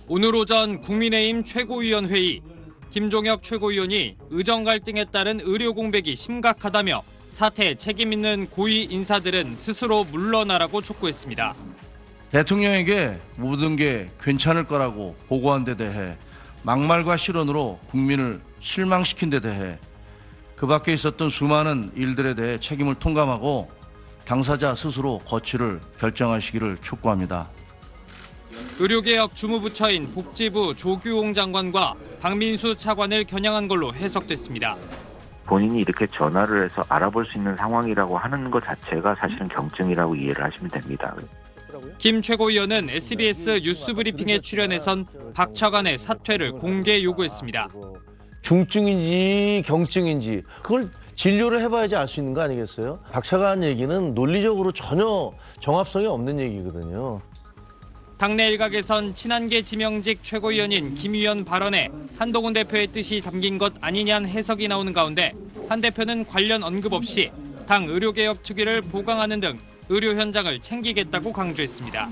오늘 오전 국민의힘 최고위원회의, 김종혁 최고위원이 의정 갈등에 따른 의료 공백이 심각하다며 사태에 책임 있는 고위 인사들은 스스로 물러나라고 촉구했습니다. 대통령에게 모든 게 괜찮을 거라고 보고한 데 대해 막말과 실언으로 국민을 실망시킨 데 대해 그 밖에 있었던 수많은 일들에 대해 책임을 통감하고 당사자 스스로 거취를 결정하시기를 촉구합니다. 의료개혁 주무부처인 복지부 조규홍 장관과 박민수 차관을 겨냥한 걸로 해석됐습니다. 본인이 이렇게 전화를 해서 알아볼 수 있는 상황이라고 하는 것 자체가 사실은 경증이라고 이해를 하시면 됩니다. 김 최고위원은 SBS 뉴스브리핑에 출연해선 박 차관의 사퇴를 공개 요구했습니다. 중증인지 경증인지 그걸 진료를 해봐야지 알 수 있는 거 아니겠어요? 박 차관 얘기는 논리적으로 전혀 정합성이 없는 얘기거든요. 당내 일각에선 친한계 지명직 최고위원인 김 의원 발언에 한동훈 대표의 뜻이 담긴 것 아니냐는 해석이 나오는 가운데 한 대표는 관련 언급 없이 당 의료개혁 특위를 보강하는 등 의료 현장을 챙기겠다고 강조했습니다.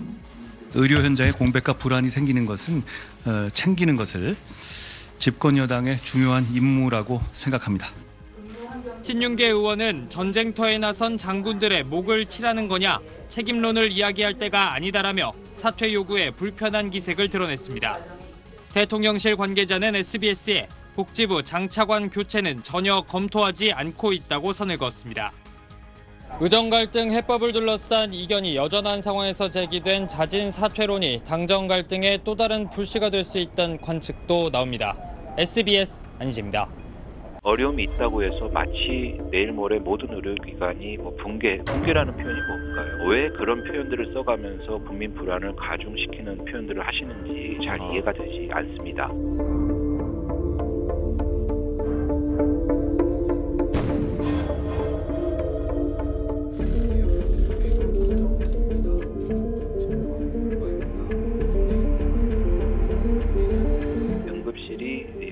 의료 현장에 공백과 불안이 생기는 것은 챙기는 것을 집권 여당의 중요한 임무라고 생각합니다. 친윤계 의원은 전쟁터에 나선 장군들의 목을 치라는 거냐, 책임론을 이야기할 때가 아니다라며 사퇴 요구에 불편한 기색을 드러냈습니다. 대통령실 관계자는 SBS에 복지부 장차관 교체는 전혀 검토하지 않고 있다고 선을 그었습니다. 의정 갈등 해법을 둘러싼 이견이 여전한 상황에서 제기된 자진 사퇴론이 당정 갈등의 또 다른 불씨가 될 수 있다는 관측도 나옵니다. SBS 안희재입니다. 어려움이 있다고 해서 마치 내일 모레 모든 의료기관이 붕괴라는 표현이 뭔가요? 왜 그런 표현들을 써가면서 국민 불안을 가중시키는 표현들을 하시는지 잘 이해가 되지 않습니다.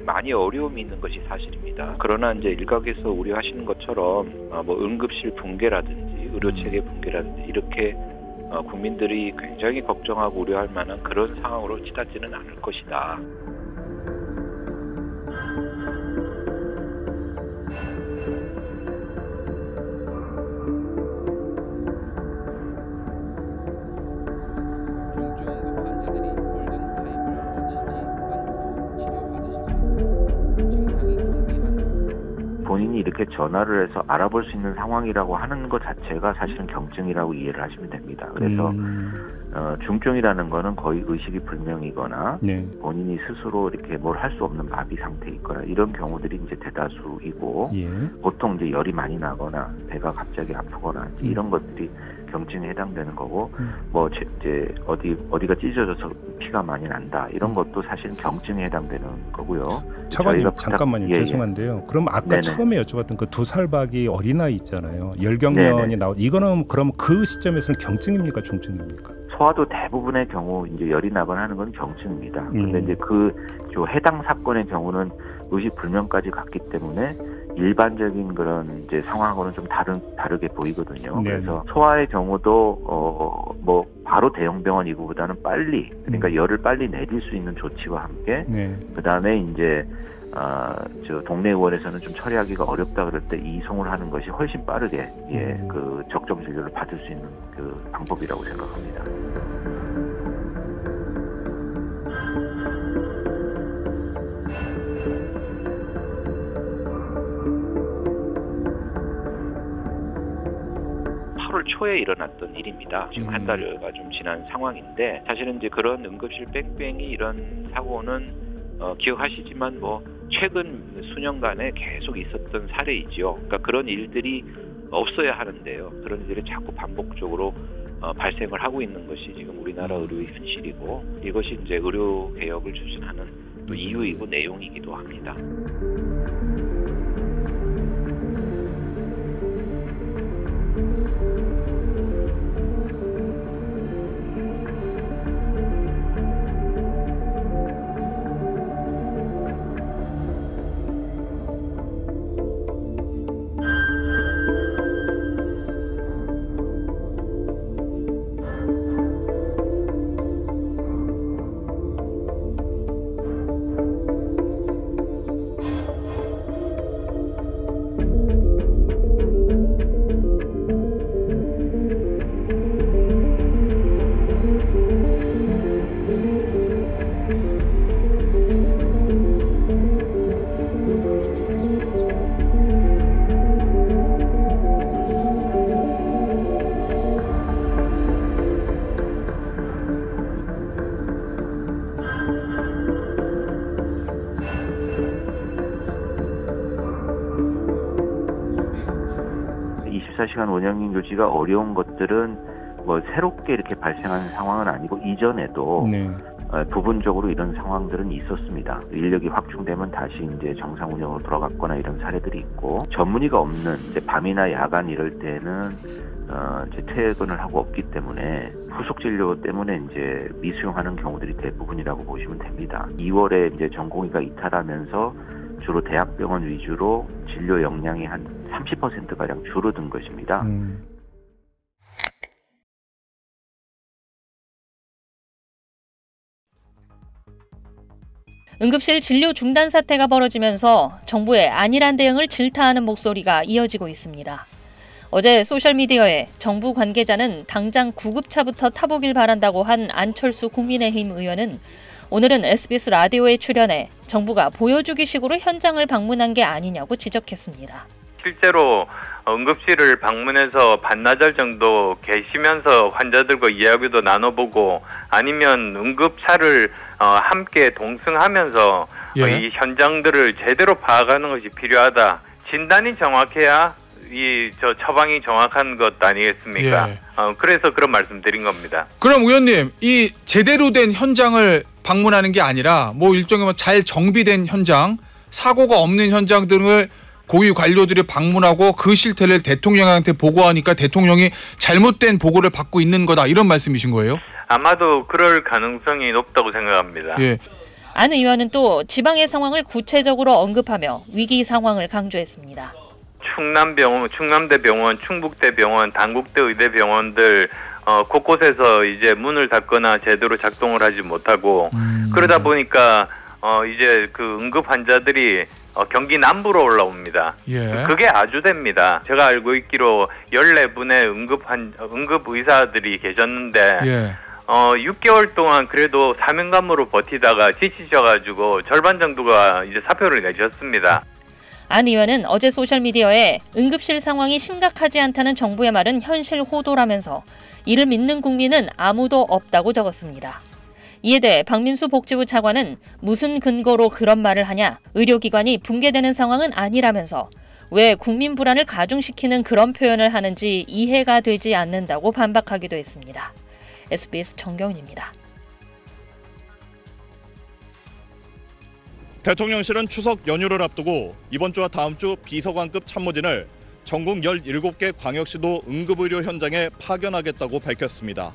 많이 어려움이 있는 것이 사실입니다. 그러나 이제 일각에서 우려하시는 것처럼 응급실 붕괴라든지 의료체계 붕괴라든지 이렇게 국민들이 굉장히 걱정하고 우려할 만한 그런 상황으로 치닫지는 않을 것이다. 본인이 이렇게 전화를 해서 알아볼 수 있는 상황이라고 하는 것 자체가 사실은 경증이라고 이해를 하시면 됩니다. 그래서 중증이라는 거는 거의 의식이 불명이거나 본인이 스스로 이렇게 뭘 할 수 없는 마비 상태에 있거나 이런 경우들이 이제 대다수이고 보통 이제 열이 많이 나거나 배가 갑자기 아프거나 이런 것들이 경증에 해당되는 거고 이제 어디가 찢어져서 피가 많이 난다 이런 것도 사실 경증에 해당되는 거고요. 차관님 잠깐만요. 죄송한데요. 그럼 아까 처음에 여쭤봤던 그 2살박이 어린아이 있잖아요. 열경련이 나오고 이거는 그럼 그 시점에서는 경증입니까 중증입니까? 소아도 대부분의 경우 이제 열이 나거나 하는 건 경증입니다. 근데 이제 해당 사건의 경우는 의식 불명까지 갔기 때문에 일반적인 그런 이제 상황하고는 좀 다르게 보이거든요. 그래서 소아의 경우도 바로 대형 병원 이구보다는 빨리 그러니까 열을 빨리 내릴 수 있는 조치와 함께 그다음에 이제 동네 의원에서는 좀 처리하기가 어렵다 그럴 때 이송을 하는 것이 훨씬 빠르게 그 적정 진료를 받을 수 있는 그 방법이라고 생각합니다. 초에 일어났던 일입니다. 지금 한 달여가 좀 지난 상황인데 사실은 이제 그런 응급실 뺑뺑이 이런 사고는 기억하시지만 최근 수년간에 계속 있었던 사례이죠. 그러니까 그런 일들이 없어야 하는데요. 그런 일들이 자꾸 반복적으로 발생을 하고 있는 것이 지금 우리나라 의료의 현실이고 이것이 이제 의료 개혁을 추진하는 또 이유이고 내용이기도 합니다. 24시간 원형인 조치가 어려운 것들은 뭐 새롭게 이렇게 발생한 상황은 아니고 이전에도 네. 부분적으로 이런 상황들은 있었습니다. 인력이 확충되면 다시 이제 정상 운영으로 돌아갔거나 이런 사례들이 있고 전문의가 없는 이제 밤이나 야간 이럴 때는 이제 퇴근을 하고 없기 때문에 후속 진료 때문에 이제 미수용하는 경우들이 대부분이라고 보시면 됩니다. 2월에 이제 전공의가 이탈하면서 주로 대학병원 위주로 진료 역량이 한 30%가량 줄어든 것입니다. 응급실 진료 중단 사태가 벌어지면서 정부의 안일한 대응을 질타하는 목소리가 이어지고 있습니다. 어제 소셜미디어에 정부 관계자는 당장 구급차부터 타보길 바란다고 한 안철수 국민의힘 의원은 오늘은 SBS 라디오에 출연해 정부가 보여주기식으로 현장을 방문한 게 아니냐고 지적했습니다. 실제로 응급실을 방문해서 반나절 정도 계시면서 환자들과 이야기도 나눠보고 아니면 응급차를 함께 동승하면서 이 현장들을 제대로 파악하는 것이 필요하다. 진단이 정확해야 처방이 정확한 것 아니겠습니까? 예. 그래서 그런 말씀드린 겁니다. 그럼 의원님, 이 제대로 된 현장을 방문하는 게 아니라 뭐 일종의 잘 정비된 현장, 사고가 없는 현장 등을 고위 관료들이 방문하고 그 실태를 대통령한테 보고하니까 대통령이 잘못된 보고를 받고 있는 거다, 이런 말씀이신 거예요? 아마도 그럴 가능성이 높다고 생각합니다. 예. 안 의원은 또 지방의 상황을 구체적으로 언급하며 위기 상황을 강조했습니다. 충남병원, 충남대병원, 충북대병원, 단국대 의대병원들 곳곳에서 이제 문을 닫거나 제대로 작동을 하지 못하고 그러다 보니까 이제 그 응급 환자들이 경기 남부로 올라옵니다. 예. 그게 아주 됩니다. 제가 알고 있기로 14분의 응급 의사들이 계셨는데 예. 6개월 동안 그래도 사명감으로 버티다가 지치셔가지고 절반 정도가 이제 사표를 내셨습니다. 안 의원은 어제 소셜미디어에 응급실 상황이 심각하지 않다는 정부의 말은 현실 호도라면서 이를 믿는 국민은 아무도 없다고 적었습니다. 이에 대해 박민수 복지부 차관은 무슨 근거로 그런 말을 하냐, 의료기관이 붕괴되는 상황은 아니라면서 왜 국민 불안을 가중시키는 그런 표현을 하는지 이해가 되지 않는다고 반박하기도 했습니다. SBS 정경훈입니다. 대통령실은 추석 연휴를 앞두고 이번 주와 다음 주 비서관급 참모진을 전국 17개 광역시도 응급의료 현장에 파견하겠다고 밝혔습니다.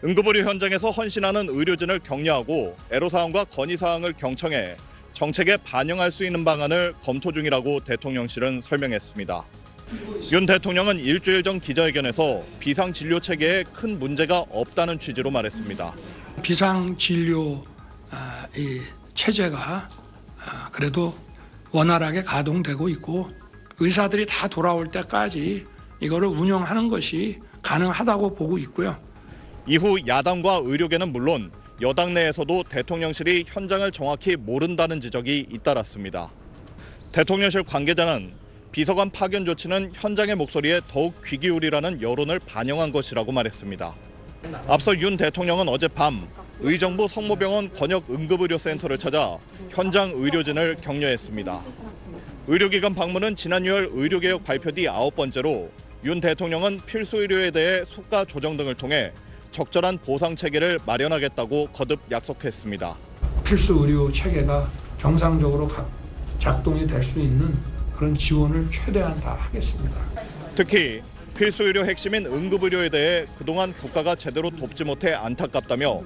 응급의료 현장에서 헌신하는 의료진을 격려하고 애로사항과 건의사항을 경청해 정책에 반영할 수 있는 방안을 검토 중이라고 대통령실은 설명했습니다. 윤 대통령은 일주일 전 기자회견에서 비상진료 체계에 큰 문제가 없다는 취지로 말했습니다. 비상진료 체제가 그래도 원활하게 가동되고 있고 의사들이 다 돌아올 때까지 이거를 운영하는 것이 가능하다고 보고 있고요. 이후 야당과 의료계는 물론 여당 내에서도 대통령실이 현장을 정확히 모른다는 지적이 잇따랐습니다. 대통령실 관계자는 비서관 파견 조치는 현장의 목소리에 더욱 귀 기울이라는 여론을 반영한 것이라고 말했습니다. 앞서 윤 대통령은 어젯밤 의정부 성모병원 권역응급의료센터를 찾아 현장 의료진을 격려했습니다. 의료기관 방문은 지난 6월 의료개혁 발표 뒤 9번째로 윤 대통령은 필수의료에 대해 수가 조정 등을 통해 적절한 보상 체계를 마련하겠다고 거듭 약속했습니다. 필수의료 체계가 정상적으로 작동이 될 수 있는 그런 지원을 최대한 다 하겠습니다. 특히 필수의료 핵심인 응급의료에 대해 그동안 국가가 제대로 돕지 못해 안타깝다며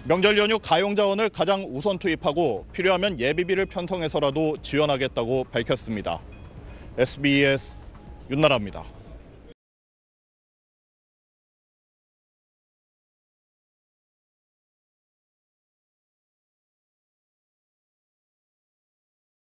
명절 연휴 가용자원을 가장 우선 투입하고 필요하면 예비비를 편성해서라도 지원하겠다고 밝혔습니다. SBS 윤나라입니다.